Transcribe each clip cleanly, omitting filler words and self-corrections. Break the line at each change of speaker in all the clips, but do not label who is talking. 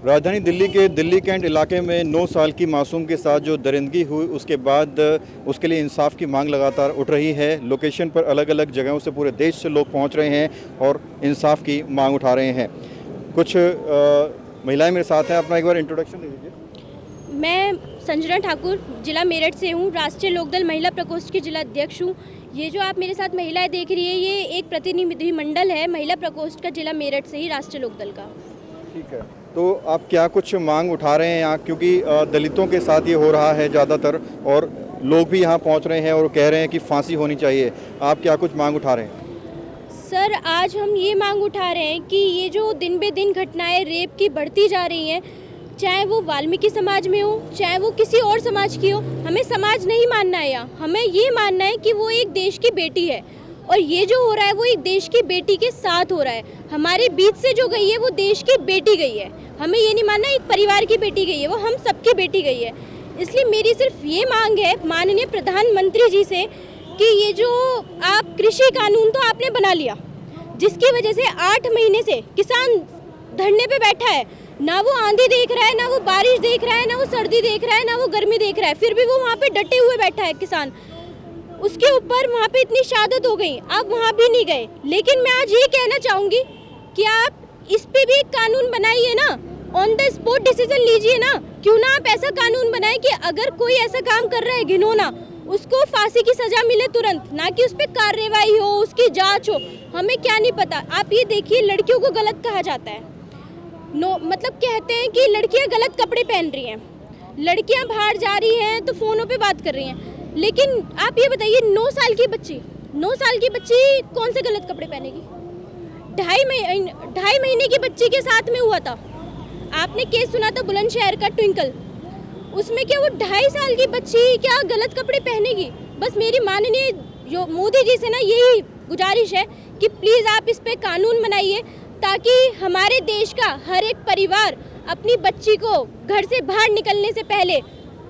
राजधानी दिल्ली के दिल्ली कैंट इलाके में 9 साल की मासूम के साथ जो दरिंदगी हुई उसके बाद उसके लिए इंसाफ की मांग लगातार उठ रही है। लोकेशन पर अलग अलग जगहों से पूरे देश से लोग पहुंच रहे हैं और इंसाफ की मांग उठा रहे हैं। कुछ महिलाएं मेरे साथ हैं, अपना एक बार इंट्रोडक्शन दे दीजिए।
मैं संजना ठाकुर जिला मेरठ से हूँ, राष्ट्रीय लोकदल महिला प्रकोष्ठ की जिला अध्यक्ष हूँ। ये जो आप मेरे साथ महिलाएं देख रही है ये एक प्रतिनिधि मंडल है महिला प्रकोष्ठ का जिला मेरठ से ही राष्ट्रीय लोकदल का।
ठीक है, तो आप क्या कुछ मांग उठा रहे हैं यहाँ, क्योंकि दलितों के साथ ये हो रहा है ज़्यादातर और लोग भी यहाँ पहुँच रहे हैं और कह रहे हैं कि फांसी होनी चाहिए। आप क्या कुछ मांग उठा रहे हैं?
सर, आज हम ये मांग उठा रहे हैं कि ये जो दिन बे दिन घटनाएं रेप की बढ़ती जा रही हैं, चाहे वो वाल्मीकि समाज में हो चाहे वो किसी और समाज की हो, हमें समाज नहीं मानना है। यहाँ हमें ये मानना है कि वो एक देश की बेटी है और ये जो हो रहा है वो एक देश की बेटी के साथ हो रहा है। हमारे बीच से जो गई है वो देश की बेटी गई है। हमें ये नहीं मानना एक परिवार की बेटी गई है, वो हम सबकी बेटी गई है। इसलिए मेरी सिर्फ ये मांग है माननीय प्रधानमंत्री जी से कि ये जो आप कृषि कानून तो आपने बना लिया, जिसकी वजह से 8 महीने से किसान धरने पे बैठा है। ना वो आंधी देख रहा है, ना वो बारिश देख रहा है, ना वो सर्दी देख रहा है, ना वो गर्मी देख रहा है, फिर भी वो वहाँ पे डटे हुए बैठा है किसान। उसके ऊपर वहाँ पे इतनी शहादत हो गई, आप वहाँ भी नहीं गए। लेकिन मैं आज ये कहना चाहूँगी कि आप इस पे भी एक कानून बनाइए ना, ऑन द स्पॉट डिसीजन लीजिए ना। क्यों ना आप ऐसा कानून बनाए कि अगर कोई ऐसा काम कर रहा है घिनौना, उसको फांसी की सजा मिले तुरंत, ना कि उस पर कार्रवाई हो, उसकी जांच हो। हमें क्या नहीं पता। आप ये देखिए, लड़कियों को गलत कहा जाता है। मतलब कहते हैं कि लड़कियां गलत कपड़े पहन रही हैं, लड़कियां बाहर जा रही हैं तो फ़ोनों पे बात कर रही हैं। लेकिन आप ये बताइए, 9 साल की बच्ची कौन से गलत कपड़े पहनेगी? 2.5 महीने की बच्ची के साथ में हुआ था। आपने केस सुना था बुलंदशहर का ट्विंकल, उसमें क्या वो 2.5 साल की बच्ची क्या गलत कपड़े पहनेगी? बस मेरी माननीय जो मोदी जी से ना यही गुजारिश है कि प्लीज़ आप इस पे कानून बनाइए ताकि हमारे देश का हर एक परिवार अपनी बच्ची को घर से बाहर निकलने से पहले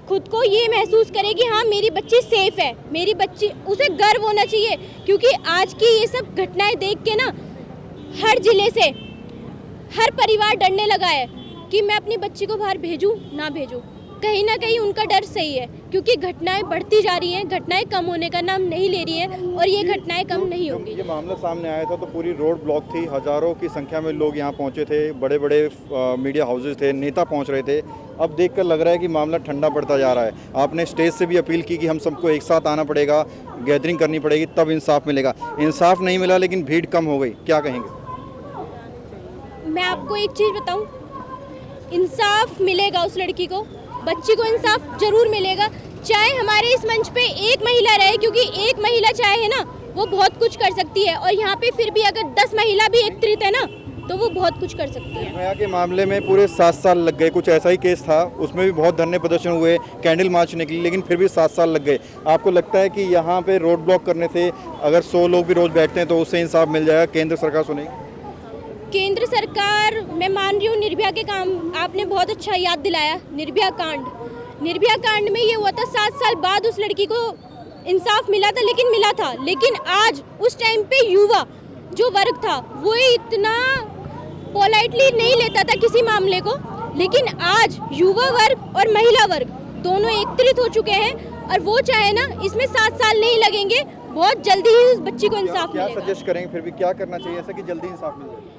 खुद को ये महसूस करे कि हाँ मेरी बच्ची सेफ है, मेरी बच्ची, उसे गर्व होना चाहिए। क्योंकि आज की ये सब घटनाएं देख के ना हर जिले से हर परिवार डरने लगा है कि मैं अपनी बच्ची को बाहर भेजूं ना भेजूं। कहीं ना कहीं उनका डर सही है, क्योंकि घटनाएं बढ़ती जा रही हैं, घटनाएं कम होने का नाम नहीं ले रही हैं और ये घटनाएं कम नहीं होंगी।
ये मामला सामने आया था तो पूरी रोड ब्लॉक थी, हज़ारों की संख्या में लोग यहाँ पहुँचे थे, बड़े बड़े मीडिया हाउसेज थे, नेता पहुँच रहे थे। अब देखकर लग रहा है कि मामला ठंडा पड़ता जा रहा है। आपने स्टेज से भी अपील की कि हम सबको एक साथ आना पड़ेगा, गैदरिंग करनी पड़ेगी, तब इंसाफ मिलेगा। इंसाफ नहीं मिला लेकिन भीड़ कम हो गई, क्या कहेंगे?
मैं आपको एक चीज़ बताऊं, इंसाफ मिलेगा उस लड़की को, बच्ची को इंसाफ जरूर मिलेगा। चाहे हमारे इस मंच पे एक महिला रहे, क्योंकि एक महिला चाहे है ना वो बहुत कुछ कर सकती है, और यहाँ पे फिर भी अगर 10 महिला भी एकत्रित है ना तो वो बहुत कुछ कर सकती है।
निर्भया के मामले में पूरे 7 साल लग गए, कुछ ऐसा ही केस था, उसमें भी बहुत धरने प्रदर्शन हुए, कैंडल मार्च निकली, लेकिन फिर भी 7 साल लग गए। आपको लगता है कि यहाँ पे रोड ब्लॉक करने से अगर 100 लोग भी रोज बैठते हैं तो उससे इंसाफ मिल जाएगा? केंद्र सरकार सुनेगी?
केंद्र सरकार, मैं मान रही हूँ निर्भया के काम आपने बहुत अच्छा याद दिलाया। निर्भया कांड में ये हुआ था, 7 साल बाद उस लड़की को इंसाफ मिला था, लेकिन मिला था। लेकिन आज उस टाइम पे युवा जो वर्ग था वो इतना पोलाइटली नहीं लेता था किसी मामले को, लेकिन आज युवा वर्ग और महिला वर्ग दोनों एकत्रित हो चुके हैं और वो चाहे ना इसमें 7 साल नहीं लगेंगे, बहुत जल्दी ही उस बच्ची को इंसाफ मिलेगा।
क्या सजेस्ट करेंगे फिर भी, क्या करना चाहिए ऐसा कि जल्दी इंसाफ मिल जाए?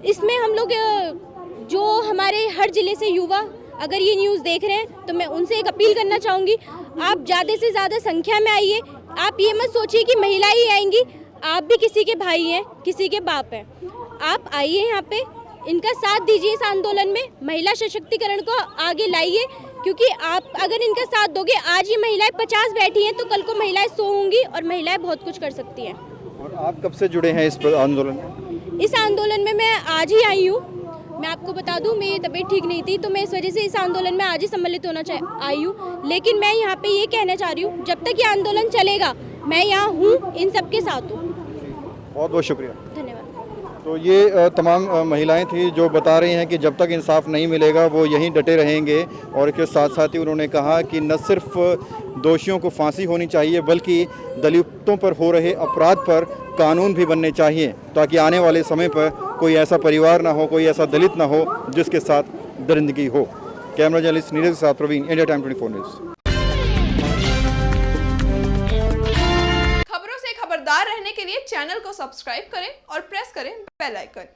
इसमें हम लोग जो हमारे हर जिले से युवा अगर ये न्यूज़ देख रहे हैं तो मैं उनसे एक अपील करना चाहूँगी, आप ज़्यादा से ज़्यादा संख्या में आइए। आप ये मत सोचिए कि महिला ही आएंगी, आप भी किसी के भाई हैं, किसी के बाप हैं। आप आइए यहाँ पे, इनका साथ दीजिए इस आंदोलन में, महिला सशक्तिकरण को आगे लाइए। क्योंकि आप अगर इनका साथ दोगे, आज ये महिलाएं 50 बैठी हैं तो कल को महिलाएं 100 होंगी और महिलाएं बहुत कुछ कर सकती हैं।
और आप कब से जुड़े हैं इस आंदोलन में?
इस आंदोलन में मैं आज ही आई हूँ। मैं आपको बता दूं, मेरी तबीयत ठीक नहीं थी तो मैं इस वजह से इस आंदोलन में आज ही सम्मिलित होना आई हूँ। लेकिन मैं यहाँ पे ये कहना चाह रही हूँ, जब तक ये आंदोलन चलेगा मैं यहाँ हूँ, इन सब के साथ हूँ।
बहुत बहुत शुक्रिया,
धन्यवाद।
तो ये तमाम महिलाएं थी जो बता रही हैं कि जब तक इंसाफ नहीं मिलेगा वो यहीं डटे रहेंगे। और इसके साथ साथ ही उन्होंने कहा कि न सिर्फ दोषियों को फांसी होनी चाहिए बल्कि दलितों पर हो रहे अपराध पर कानून भी बनने चाहिए, ताकि आने वाले समय पर कोई ऐसा परिवार ना हो, कोई ऐसा दलित ना हो जिसके साथ दरिंदगी हो। कैमरा जर्नलिस्ट नीरज के साथ प्रवीण, इंडिया टाइम 24 न्यूज़।
खबरों से खबरदार रहने के लिए चैनल को सब्सक्राइब करें और प्रेस करें बेल आइकन।